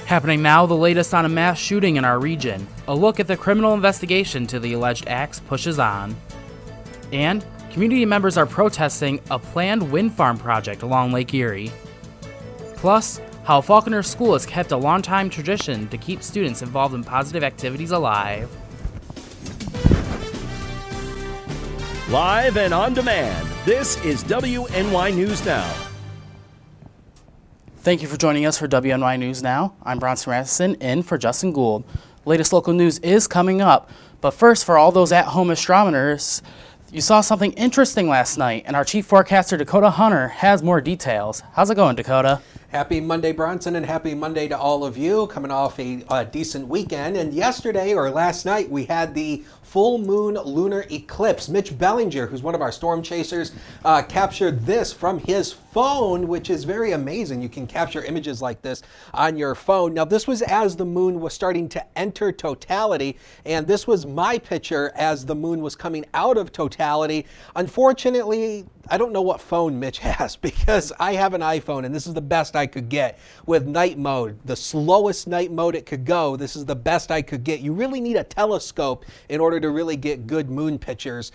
Happening now, the latest on a mass shooting in our region. A look at the criminal investigation to the alleged acts pushes on. And community members are protesting a planned wind farm project along Lake Erie. Plus, how Falconer School has kept a long-time tradition to keep students involved in positive activities alive. Live and on demand, this is WNY News Now. Thank you for joining us for WNY News Now. I'm Bronson Madison, in for Justin Gould. Latest local news is coming up, but first, for all those at-home astronomers, you saw something interesting last night, and our chief forecaster, Dakota Hunter, has more details. How's it going, Dakota? Happy Monday, Bronson, and happy Monday to all of you, coming off a decent weekend. And yesterday, or last night, we had the full moon lunar eclipse. Mitch Bellinger, who's one of our storm chasers, captured this from his phone, which is very amazing. You can capture images like this on your phone. Now, this was as the moon was starting to enter totality, and this was my picture as the moon was coming out of totality. Unfortunately, I don't know what phone Mitch has, because I have an iPhone, and this is the best I could get with night mode. The slowest night mode it could go, this is the best I could get. You really need a telescope in order to really get good moon pictures.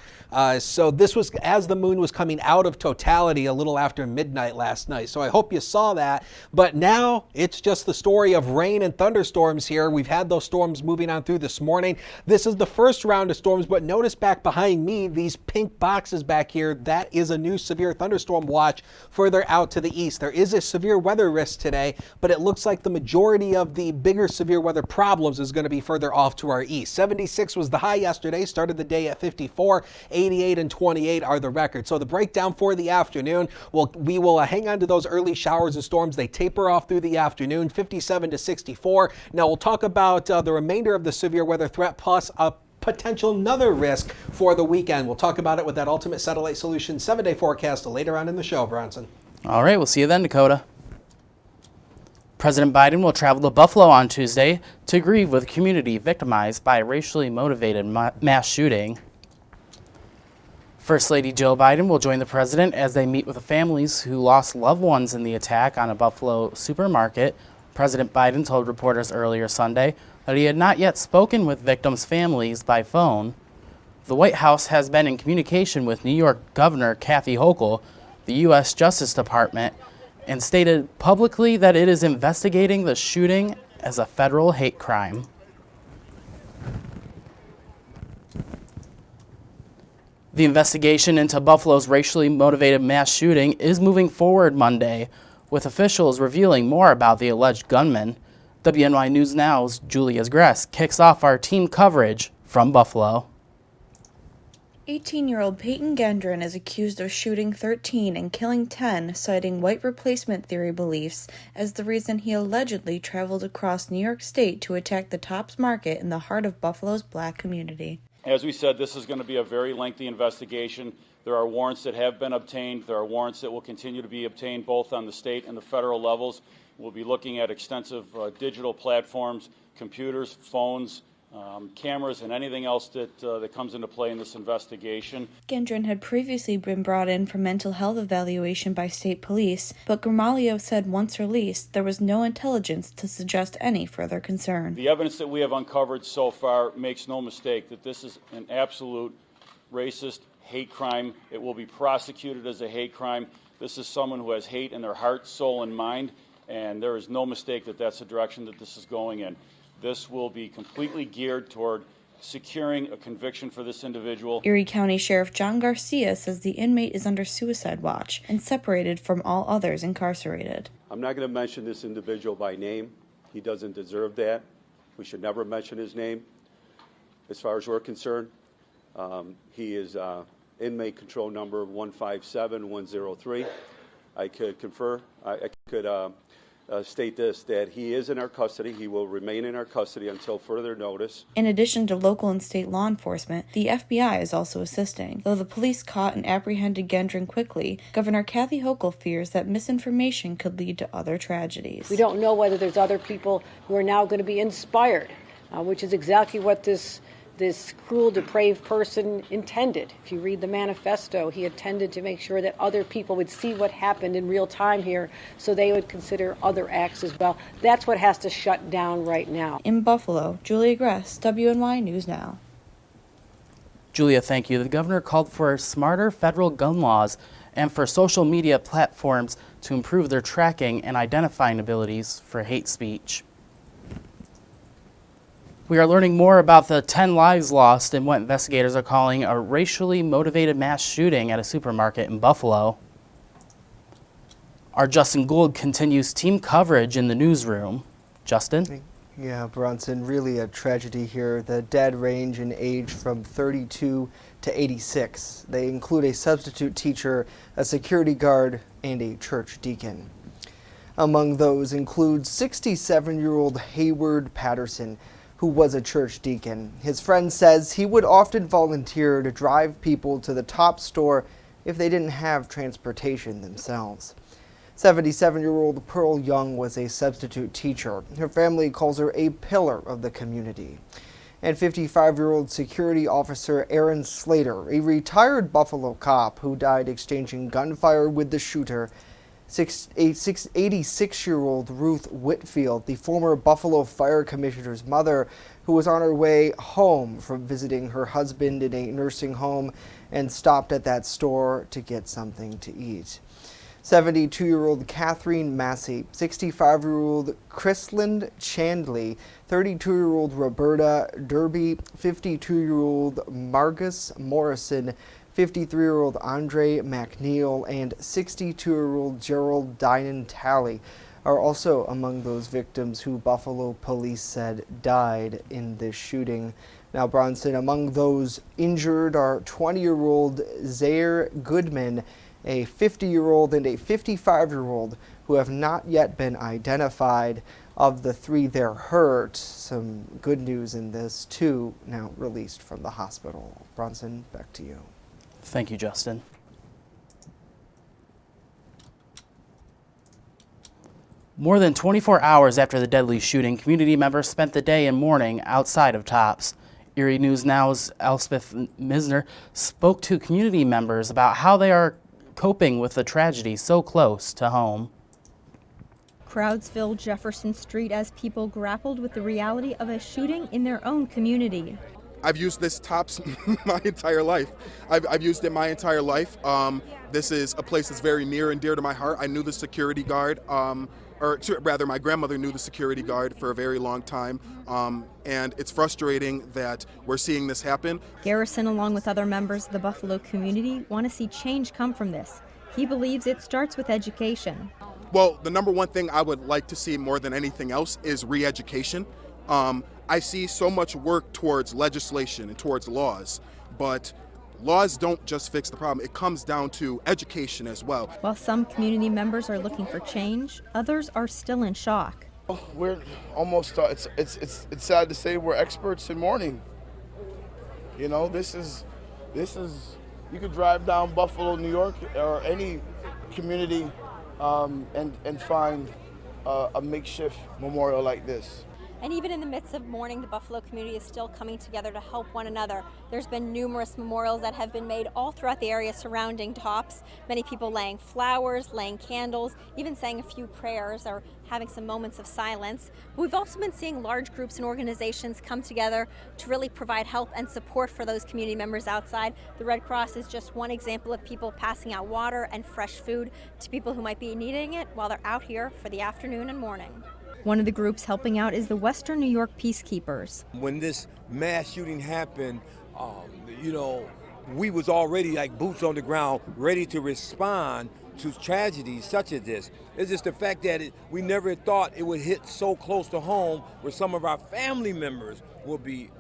So this was as the moon was coming out of totality a little after midnight last night. So I hope you saw that. But now it's just the story of rain and thunderstorms here. We've had those storms moving on through this morning. This is the first round of storms, but notice back behind me, these pink boxes back here, that is a new severe thunderstorm watch further out to the east. There is a severe weather risk today, but it looks like the majority of the bigger severe weather problems is going to be further off to our east. 76 was the high yesterday, started the day at 54, 88 and 28 are the records. So the breakdown for the afternoon, we will hang on to those early showers and storms. They taper off through the afternoon, 57 to 64. Now we'll talk about the remainder of the severe weather threat plus a potential another risk for the weekend. We'll talk about it with that Ultimate Satellite Solutions 7-day forecast later on in the show, Bronson. All right, we'll see you then, Dakota. President Biden will travel to Buffalo on Tuesday to grieve with a community victimized by a racially motivated mass shooting. First Lady Jill Biden will join the president as they meet with the families who lost loved ones in the attack on a Buffalo supermarket. President Biden told reporters earlier Sunday that he had not yet spoken with victims' families by phone. The White House has been in communication with New York Governor Kathy Hochul, the U.S. Justice Department, and stated publicly that it is investigating the shooting as a federal hate crime. The investigation into Buffalo's racially motivated mass shooting is moving forward Monday, with officials revealing more about the alleged gunman. WNY News Now's Julia's Gress kicks off our team coverage from Buffalo. 18-year-old Peyton Gendron is accused of shooting 13 and killing 10, citing white replacement theory beliefs as the reason he allegedly traveled across New York State to attack the Tops Market in the heart of Buffalo's black community. As we said, this is going to be a very lengthy investigation. There are warrants that have been obtained. There are warrants that will continue to be obtained both on the state and the federal levels. We'll be looking at extensive digital platforms, computers, phones, cameras, and anything else that comes into play in this investigation. Gendron had previously been brought in for mental health evaluation by state police, but Grimalio said once released, there was no intelligence to suggest any further concern. The evidence that we have uncovered so far makes no mistake that this is an absolute racist hate crime. It will be prosecuted as a hate crime. This is someone who has hate in their heart, soul, and mind, and there is no mistake that that's the direction that this is going in. This will be completely geared toward securing a conviction for this individual. Erie County Sheriff John Garcia says the inmate is under suicide watch and separated from all others incarcerated. I'm not going to mention this individual by name. He doesn't deserve that. We should never mention his name. As far as we're concerned, he is inmate control number 157103. I could confer, I could state this, that he is in our custody. He will remain in our custody until further notice. In addition to local and state law enforcement, the FBI is also assisting. Though the police caught and apprehended Gendron quickly, Governor Kathy Hochul fears that misinformation could lead to other tragedies. We don't know whether there's other people who are now going to be inspired, which is exactly what this this cruel, depraved person intended. If you read the manifesto, he intended to make sure that other people would see what happened in real time here so they would consider other acts as well. That's what has to shut down right now. In Buffalo, Julia Gress, WNY News Now. Julia, thank you. The governor called for smarter federal gun laws and for social media platforms to improve their tracking and identifying abilities for hate speech. We are learning more about the 10 lives lost in what investigators are calling a racially motivated mass shooting at a supermarket in Buffalo. Our Justin Gould continues team coverage in the newsroom. Justin? Yeah, Bronson, really a tragedy here. The dead range in age from 32 to 86. They include a substitute teacher, a security guard, and a church deacon. Among those include 67-year-old Hayward Patterson, who was a church deacon. His friend says he would often volunteer to drive people to the top store if they didn't have transportation themselves. 77-year-old Pearl Young was a substitute teacher. Her family calls her a pillar of the community. And 55-year-old security officer Aaron Slater, a retired Buffalo cop who died exchanging gunfire with the shooter. 86-year-old Ruth Whitfield, the former Buffalo Fire Commissioner's mother, who was on her way home from visiting her husband in a nursing home and stopped at that store to get something to eat. 72-year-old Catherine Massey, 65-year-old Chrisland Chandley, 32-year-old Roberta Derby, 52-year-old Margus Morrison, 53-year-old Andre McNeil, and 62-year-old Gerald Dynan Talley are also among those victims who Buffalo police said died in this shooting. Now, Bronson, among those injured are 20-year-old Zaire Goodman, a 50-year-old, and a 55-year-old who have not yet been identified. Of the three, they're hurt. Some good news in this, two now released from the hospital. Bronson, back to you. Thank you, Justin. More than 24 hours after the deadly shooting, community members spent the day in mourning outside of Tops. Erie News Now's Elspeth Misner spoke to community members about how they are coping with the tragedy so close to home. Crowds filled Jefferson Street as people grappled with the reality of a shooting in their own community. I've used this Tops my entire life. I've used it my entire life. This is a place that's very near and dear to my heart. I knew the security guard, my grandmother knew the security guard for a very long time. And it's frustrating that we're seeing this happen. Garrison, along with other members of the Buffalo community, want to see change come from this. He believes it starts with education. Well, the number one thing I would like to see more than anything else is re-education. I see so much work towards legislation and towards laws, but laws don't just fix the problem. It comes down to education as well. While some community members are looking for change, others are still in shock. We're almost, it's sad to say we're experts in mourning. You know, this is, you could drive down Buffalo, New York, or any community and find a makeshift memorial like this. And even in the midst of mourning, the Buffalo community is still coming together to help one another. There's been numerous memorials that have been made all throughout the area surrounding Tops. Many people laying flowers, laying candles, even saying a few prayers or having some moments of silence. But we've also been seeing large groups and organizations come together to really provide help and support for those community members outside. The Red Cross is just one example of people passing out water and fresh food to people who might be needing it while they're out here for the afternoon and morning. One of the groups helping out is the Western New York Peacekeepers. When this mass shooting happened, we was already like boots on the ground, ready to respond to tragedies such as this. It's just the fact that we never thought it would hit so close to home where some of our family members will be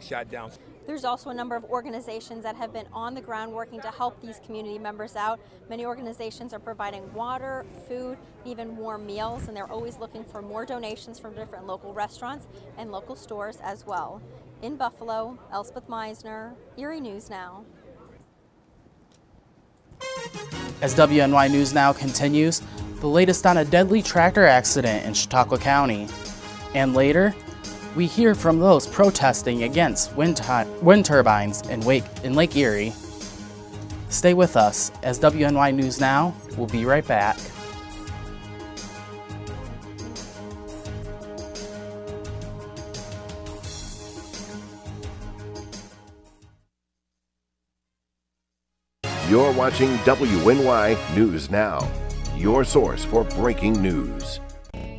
shot down. There's also a number of organizations that have been on the ground working to help these community members out. Many organizations are providing water, food, even warm meals, and they're always looking for more donations from different local restaurants and local stores as well. In Buffalo, Elspeth Meisner, Erie News Now. As WNY News Now continues, the latest on a deadly tractor accident in Chautauqua County. And later, we hear from those protesting against wind turbines in Lake Erie. Stay with us as WNY News Now. We'll be right back. You're watching WNY News Now, your source for breaking news.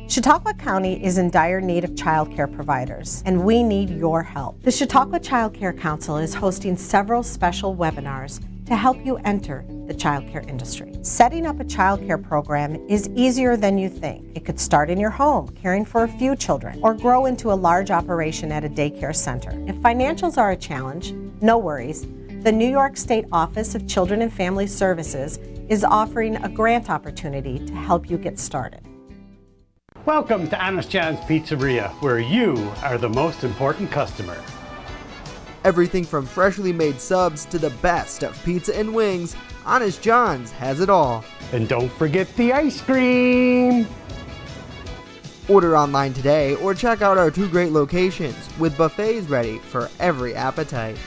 Chautauqua County is in dire need of child care providers, and we need your help. The Chautauqua Child Care Council is hosting several special webinars to help you enter the child care industry. Setting up a child care program is easier than you think. It could start in your home, caring for a few children, or grow into a large operation at a daycare center. If financials are a challenge, no worries. The New York State Office of Children and Family Services is offering a grant opportunity to help you get started. Welcome to Honest John's Pizzeria, where you are the most important customer. Everything from freshly made subs to the best of pizza and wings, Honest John's has it all. And don't forget the ice cream! Order online today or check out our 2 great locations with buffets ready for every appetite.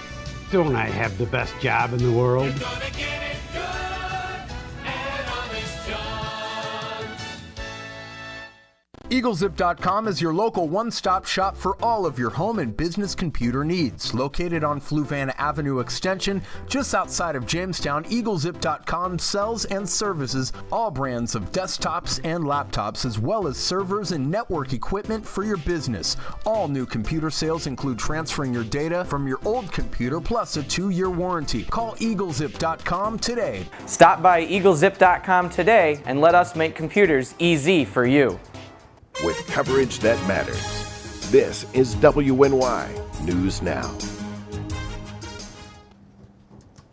Don't I have the best job in the world? EagleZip.com is your local one-stop shop for all of your home and business computer needs. Located on Fluvanna Avenue Extension, just outside of Jamestown, EagleZip.com sells and services all brands of desktops and laptops, as well as servers and network equipment for your business. All new computer sales include transferring your data from your old computer, plus a 2-year warranty. Call EagleZip.com today. Stop by EagleZip.com today and let us make computers easy for you. With coverage that matters, this is WNY News Now.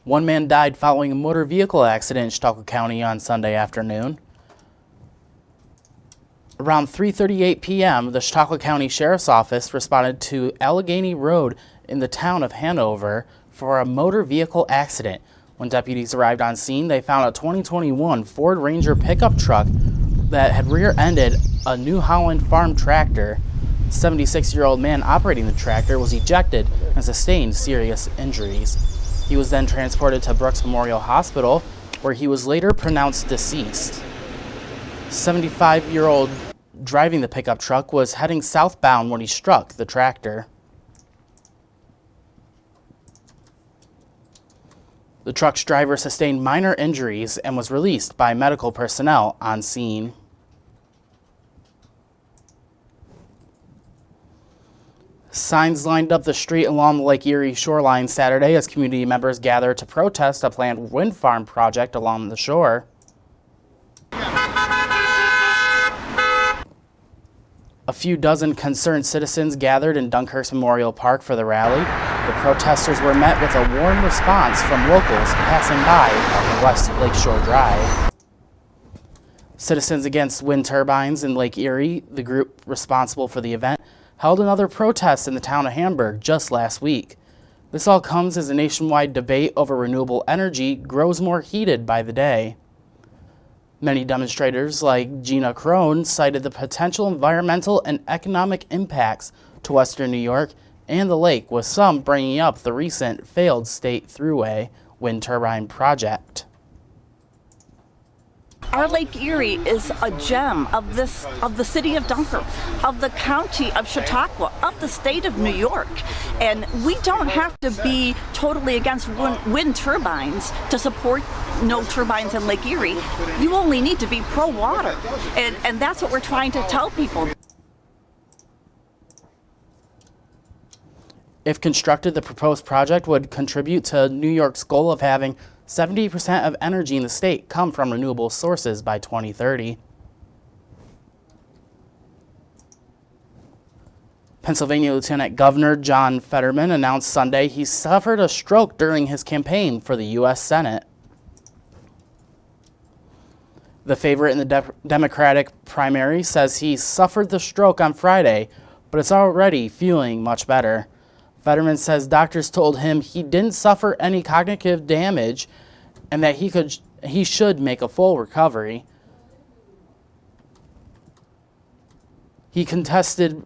One man died following a motor vehicle accident in Chautauqua County on Sunday afternoon. Around 3:38 p.m., the Chautauqua County Sheriff's Office responded to Allegheny Road in the town of Hanover for a motor vehicle accident. When deputies arrived on scene, they found a 2021 Ford Ranger pickup truck that had rear-ended a New Holland farm tractor. The 76-year-old man operating the tractor was ejected and sustained serious injuries. He was then transported to Brooks Memorial Hospital, where he was later pronounced deceased. 75-year-old driving the pickup truck was heading southbound when he struck the tractor. The truck's driver sustained minor injuries and was released by medical personnel on scene. Signs lined up the street along the Lake Erie shoreline Saturday as community members gathered to protest a planned wind farm project along the shore. A few dozen concerned citizens gathered in Dunkhurst Memorial Park for the rally. The protesters were met with a warm response from locals passing by on West Lakeshore Drive. Citizens Against Wind Turbines in Lake Erie, the group responsible for the event, held another protest in the town of Hamburg just last week. This all comes as a nationwide debate over renewable energy grows more heated by the day. Many demonstrators, like Gina Crone, cited the potential environmental and economic impacts to Western New York and the lake, with some bringing up the recent failed state thruway wind turbine project. Our Lake Erie is a gem of the city of Dunkirk, of the county of Chautauqua, of the state of New York. And we don't have to be totally against wind turbines to support no turbines in Lake Erie. You only need to be pro-water. And that's what we're trying to tell people. If constructed, the proposed project would contribute to New York's goal of having 70% of energy in the state come from renewable sources by 2030. Pennsylvania Lieutenant Governor John Fetterman announced Sunday he suffered a stroke during his campaign for the U.S. Senate. The favorite in the Democratic primary says he suffered the stroke on Friday, but is already feeling much better. Fetterman says doctors told him he didn't suffer any cognitive damage and that he should make a full recovery. He contested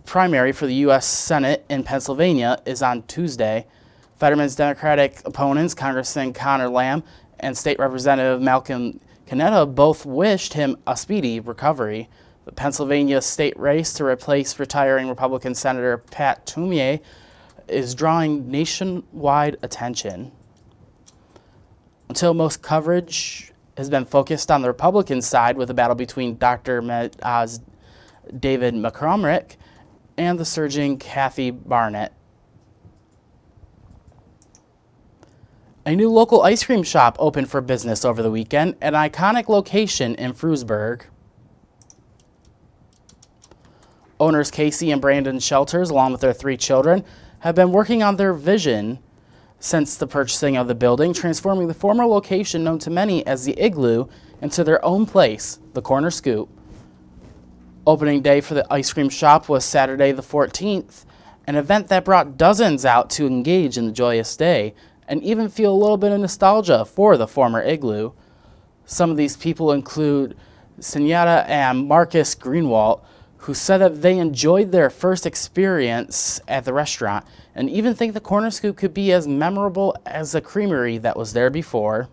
primary for the U.S. Senate in Pennsylvania is on Tuesday. Fetterman's Democratic opponents, Congressman Connor Lamb and State Representative Malcolm Canetta, both wished him a speedy recovery. The Pennsylvania state race to replace retiring Republican Senator Pat Toomey is drawing nationwide attention. Until most coverage has been focused on the Republican side with a battle between Dr. David McCormick and the surging Kathy Barnett. A new local ice cream shop opened for business over the weekend at an iconic location in Frewsburg. Owners Casey and Brandon Shelters, along with their 3 children, have been working on their vision since the purchasing of the building, transforming the former location known to many as the Igloo into their own place, the Corner Scoop. Opening day for the ice cream shop was Saturday the 14th, an event that brought dozens out to engage in the joyous day and even feel a little bit of nostalgia for the former Igloo. Some of these people include Senyata and Marcus Greenwald, who said that they enjoyed their first experience at the restaurant and even think the Corner Scoop could be as memorable as the creamery that was there before.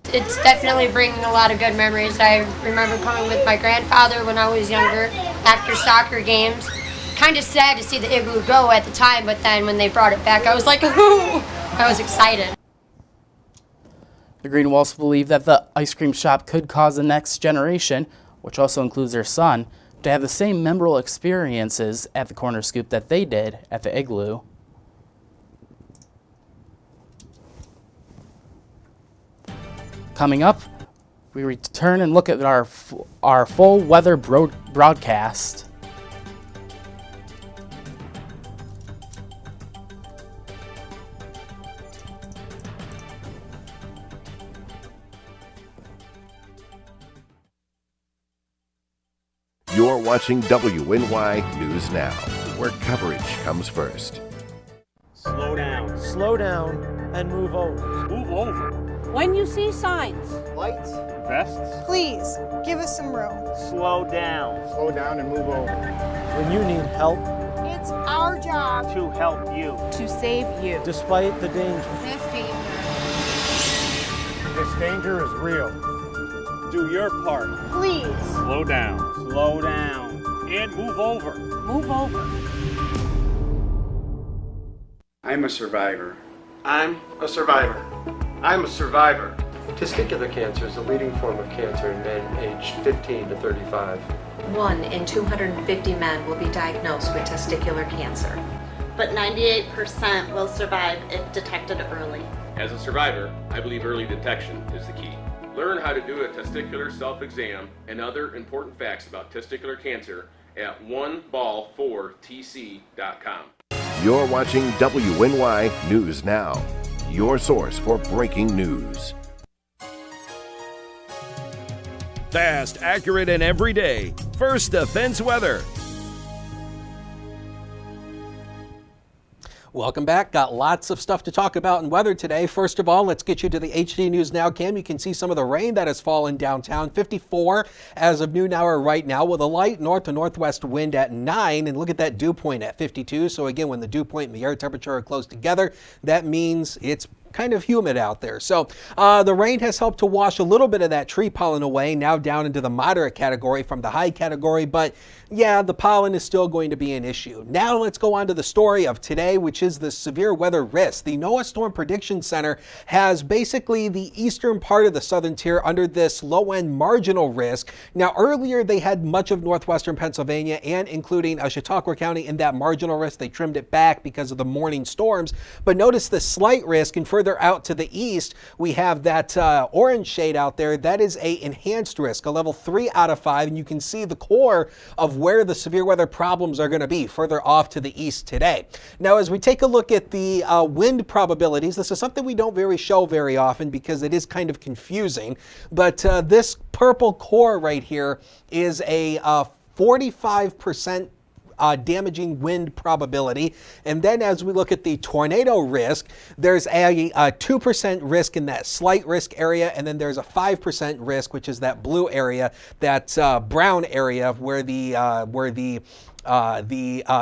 It's definitely bringing a lot of good memories. I remember coming with my grandfather when I was younger after soccer games. Kind of sad to see the Igloo go at the time, but then when they brought it back, I was like, ooh, I was excited. The Greenwalds believe that the ice cream shop could cause the next generation, which also includes their son, to have the same memorable experiences at the Corner Scoop that they did at the Igloo. Coming up, we return and look at our full weather broadcast. You're watching WNY News Now, where coverage comes first. Slow down. Slow down and move over. Move over. When you see signs, Lights. Vests. Please, give us some room. Slow down. Slow down and move over. When you need help, It's our job To help you. to save you. despite the danger. This danger. This danger is real. Do your part. Please. Slow down. Slow down. And move over. Move over. I'm a survivor. I'm a survivor. I'm a survivor. Testicular cancer is the leading form of cancer in men aged 15 to 35. 1 in 250 men will be diagnosed with testicular cancer. But 98% will survive if detected early. As a survivor, I believe early detection is the key. Learn how to do a testicular self-exam and other important facts about testicular cancer at oneball4tc.com. You're watching WNY News Now, your source for breaking news. Fast, accurate, and everyday. First Defense Weather. Welcome back. Got lots of stuff to talk about in weather today. First of all, let's get you to the HD News Now cam. You can see some of the rain that has fallen downtown. 54 as of noon hour right now with a light north to northwest wind at 9. And look at that dew point at 52. So again, when the dew point and the air temperature are close together, that means it's kind of humid out there. So the rain has helped to wash a little bit of that tree pollen away, now down into the moderate category from the high category. But yeah, the pollen is still going to be an issue. Now let's go on to the story of today, which is the severe weather risk. The NOAA Storm Prediction Center has basically the eastern part of the southern tier under this low-end marginal risk. Now earlier they had much of northwestern Pennsylvania and including Chautauqua County in that marginal risk. They trimmed it back because of the morning storms. But notice the slight risk, and further out to the east, we have that orange shade out there. That is a enhanced risk, a level 3 out of 5, and you can see the core of where the severe weather problems are going to be further off to the east today. Now, as we take a look at the wind probabilities, this is something we don't show very often because it is kind of confusing, but this purple core right here is a 45% damaging wind probability. And then as we look at the tornado risk, there's a 2% risk in that slight risk area, and then there's a 5% risk, which is that blue area, that brown area where the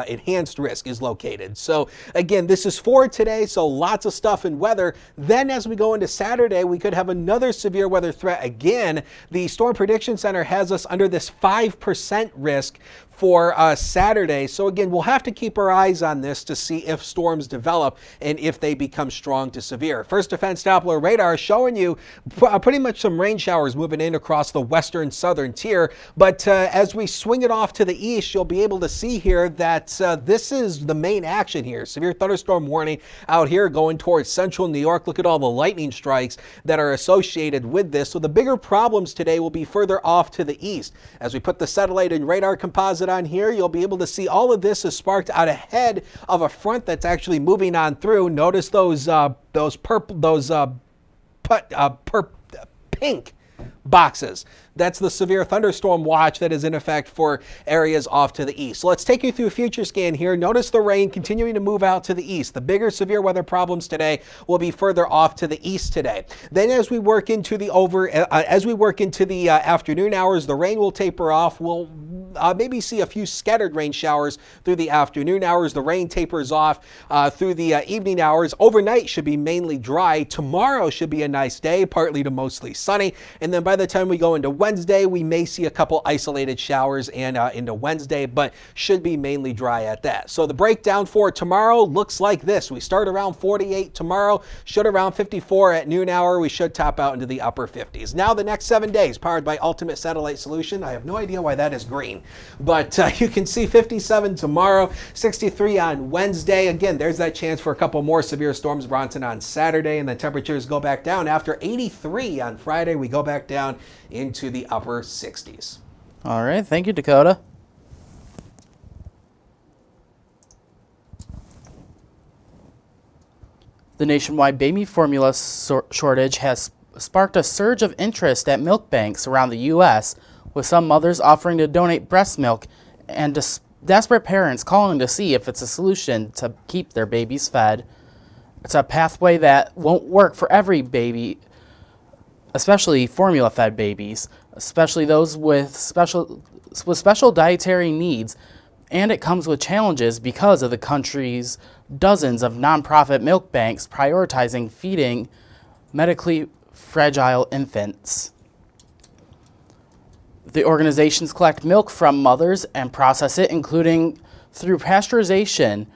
enhanced risk is located. So again, this is for today, so lots of stuff in weather. Then as we go into Saturday, we could have another severe weather threat again. The Storm Prediction Center has us under this 5% risk for Saturday. So again, we'll have to keep our eyes on this to see if storms develop and if they become strong to severe. First Defense Doppler radar showing you pretty much some rain showers moving in across the western southern tier. But as we swing it off to the east, you'll be able to see here that this is the main action here. Severe thunderstorm warning out here going towards central New York. Look at all the lightning strikes that are associated with this. So the bigger problems today will be further off to the east. As we put the satellite and radar composite on here, you'll be able to see all of this is sparked out ahead of a front that's actually moving on through. Notice those pink boxes. That's the severe thunderstorm watch that is in effect for areas off to the east. So let's take you through a future scan here. Notice the rain continuing to move out to the east. The bigger severe weather problems today will be further off to the east today. Then as we work into the afternoon hours, the rain will taper off. We'll maybe see a few scattered rain showers through the afternoon hours. The rain tapers off through the evening hours. Overnight should be mainly dry. Tomorrow should be a nice day, partly to mostly sunny. And then by the time we go into Wednesday, we may see a couple isolated showers and into Wednesday, but should be mainly dry at that. So the breakdown for tomorrow looks like this. We start around 48 tomorrow, should around 54 at noon hour. We should top out into the upper 50s. Now the next 7 days, powered by Ultimate Satellite Solution. I have no idea why that is green, but you can see 57 tomorrow, 63 on Wednesday. Again, there's that chance for a couple more severe storms, Bronson, on Saturday, and the temperatures go back down. After 83 on Friday, we go back down into the upper 60s. All right. Thank you, Dakota. The nationwide baby formula shortage has sparked a surge of interest at milk banks around the U.S., with some mothers offering to donate breast milk and desperate parents calling to see if it's a solution to keep their babies fed. It's a pathway that won't work for every baby, especially formula-fed babies, especially those with special dietary needs, and it comes with challenges because of the country's dozens of nonprofit milk banks prioritizing feeding medically fragile infants. The organizations collect milk from mothers and process it, including through pasteurization,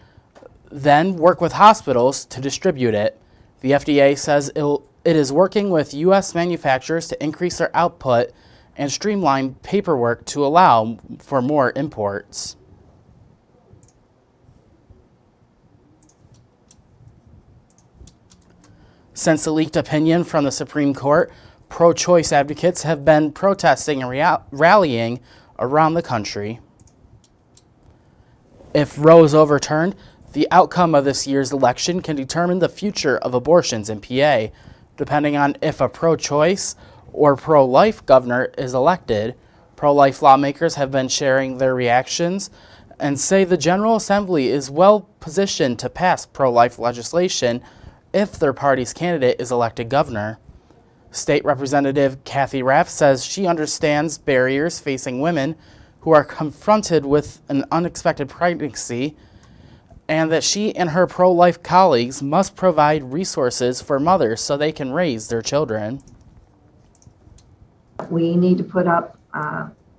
then work with hospitals to distribute it. The FDA says it is working with U.S. manufacturers to increase their output and streamline paperwork to allow for more imports. Since the leaked opinion from the Supreme Court, pro-choice advocates have been protesting and rallying around the country. If Roe is overturned, the outcome of this year's election can determine the future of abortions in PA. Depending on if a pro-choice or pro-life governor is elected, pro-life lawmakers have been sharing their reactions and say the General Assembly is well positioned to pass pro-life legislation if their party's candidate is elected governor. State Representative Kathy Raff says she understands barriers facing women who are confronted with an unexpected pregnancy, and that she and her pro-life colleagues must provide resources for mothers so they can raise their children. We need to put up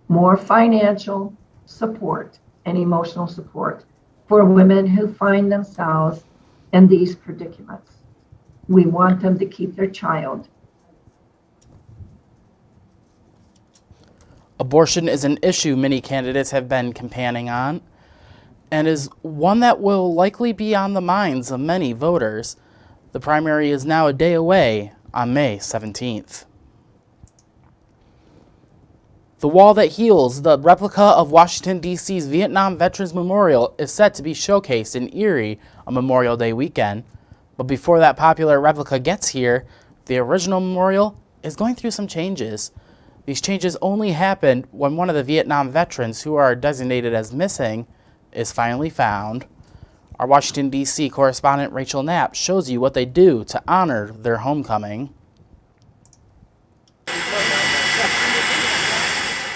more financial support and emotional support for women who find themselves in these predicaments. We want them to keep their child. Abortion is an issue many candidates have been campaigning on, and is one that will likely be on the minds of many voters. The primary is now a day away on May 17th. The Wall That Heals, the replica of Washington, D.C.'s Vietnam Veterans Memorial, is set to be showcased in Erie on Memorial Day weekend. But before that popular replica gets here, the original memorial is going through some changes. These changes only happened when one of the Vietnam veterans who are designated as missing is finally found. Our Washington, D.C. correspondent Rachel Knapp shows you what they do to honor their homecoming.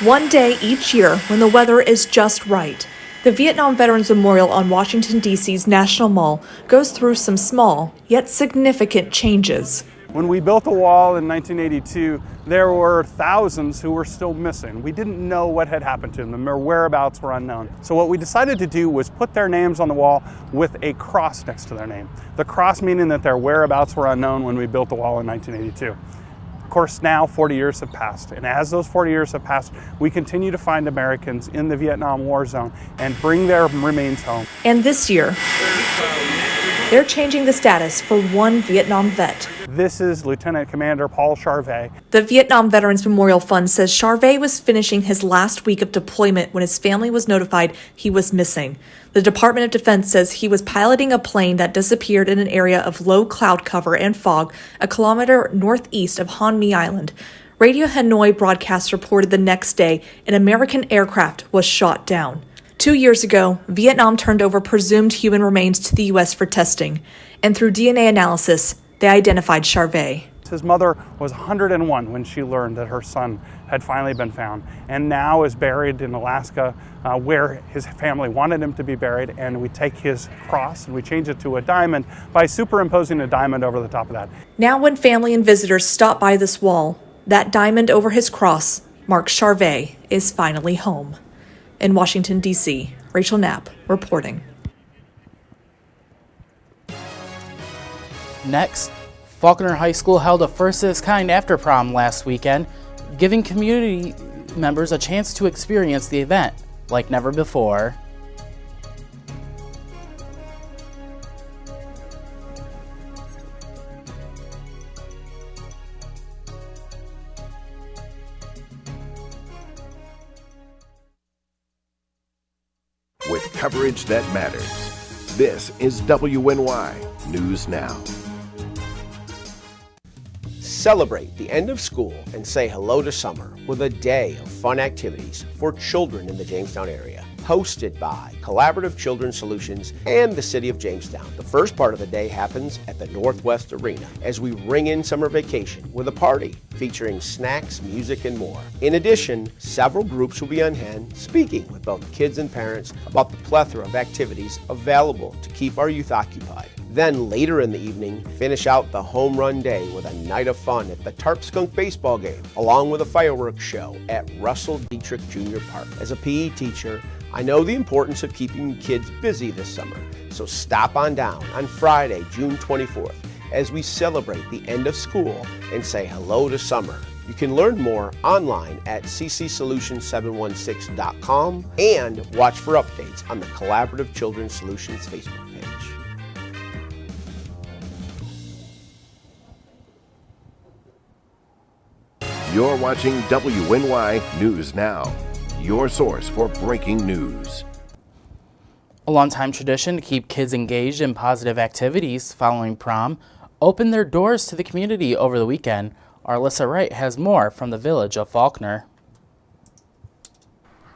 One day each year, when the weather is just right, the Vietnam Veterans Memorial on Washington, D.C.'s National Mall goes through some small, yet significant changes. When we built the wall in 1982, there were thousands who were still missing. We didn't know what had happened to them. Their whereabouts were unknown. So what we decided to do was put their names on the wall with a cross next to their name. The cross meaning that their whereabouts were unknown when we built the wall in 1982. Of course, now 40 years have passed, and as those 40 years have passed, we continue to find Americans in the Vietnam War zone and bring their remains home. And this year, they're changing the status for one Vietnam vet. This is Lieutenant Commander Paul Charvet. The Vietnam Veterans Memorial Fund says Charvet was finishing his last week of deployment when his family was notified he was missing. The Department of Defense says he was piloting a plane that disappeared in an area of low cloud cover and fog a kilometer northeast of Han Mi Island. Radio Hanoi broadcasts reported the next day an American aircraft was shot down. 2 years ago, Vietnam turned over presumed human remains to the U.S. for testing, and through DNA analysis, they identified Charvet. His mother was 101 when she learned that her son had finally been found, and now is buried in Alaska where his family wanted him to be buried, and we take his cross and we change it to a diamond by superimposing a diamond over the top of that. Now when family and visitors stop by this wall, that diamond over his cross marks Charvet is finally home. In Washington, D.C., Rachel Knapp reporting. Next, Faulkner High School held a first of its kind after prom last weekend, giving community members a chance to experience the event like never before. With coverage that matters, this is WNY News Now. Celebrate the end of school and say hello to summer with a day of fun activities for children in the Jamestown area. Hosted by Collaborative Children's Solutions and the City of Jamestown. The first part of the day happens at the Northwest Arena as we ring in summer vacation with a party featuring snacks, music, and more. In addition, several groups will be on hand speaking with both kids and parents about the plethora of activities available to keep our youth occupied. Then later in the evening, finish out the home run day with a night of fun at the Tarp Skunk baseball game, along with a fireworks show at Russell Dietrich Jr. Park. As a PE teacher, I know the importance of keeping kids busy this summer, so stop on down on Friday, June 24th, as we celebrate the end of school and say hello to summer. You can learn more online at ccsolutions716.com and watch for updates on the Collaborative Children's Solutions Facebook page. You're watching WNY News Now, your source for breaking news. A longtime tradition to keep kids engaged in positive activities following prom opened their doors to the community over the weekend. Our Alyssa Wright has more from the village of Faulkner.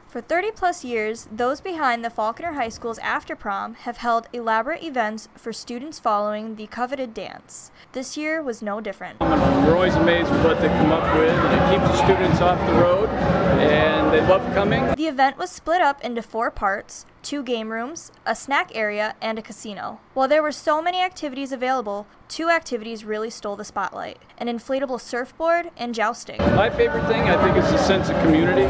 For 30 plus years, those behind the Faulkner High School's After Prom have held elaborate events for students following the coveted dance. This year was no different. We're always amazed with what they come up with, and it keeps the students off the road, and they love coming. The event was split up into 4 parts, 2 game rooms, a snack area, and a casino. While there were so many activities available, 2 activities really stole the spotlight: an inflatable surfboard and jousting. My favorite thing, I think, is the sense of community.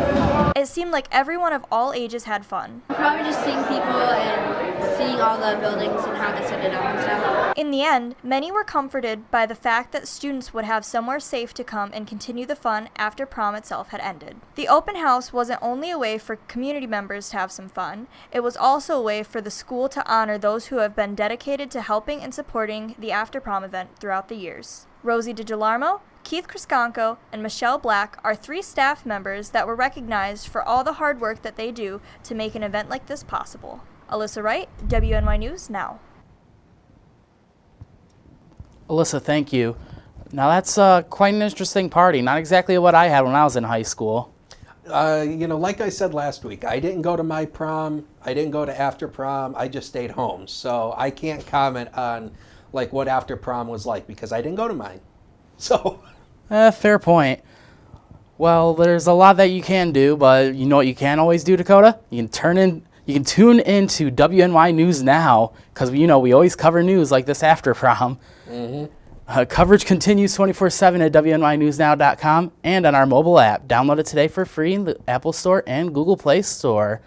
It seemed like everyone of all ages had fun. Probably just seeing people and seeing all the buildings and how they set it up and stuff. In the end, many were comforted by the fact that students would have somewhere safe to come and continue the fun after prom itself had ended. The open house wasn't only a way for community members to have some fun, it was also a way for the school to honor those who have been dedicated to helping and supporting the After Prom event throughout the years. Rosie DiGilarmo, Keith Kriskonko, and Michelle Black are 3 staff members that were recognized for all the hard work that they do to make an event like this possible. Alyssa Wright, WNY News Now. Alyssa, thank you. Now that's quite an interesting party. Not exactly what I had when I was in high school. like I said last week, I didn't go to my prom. I didn't go to after prom. I just stayed home. So I can't comment on like what after prom was like because I didn't go to mine. So. Fair point. Well, there's a lot that you can do, but you know what you can always do, Dakota? You can tune into WNY News Now because we always cover news like this after prom. Coverage continues 24/7 at WNYNewsNow.com and on our mobile app. Download it today for free in the Apple Store and Google Play Store.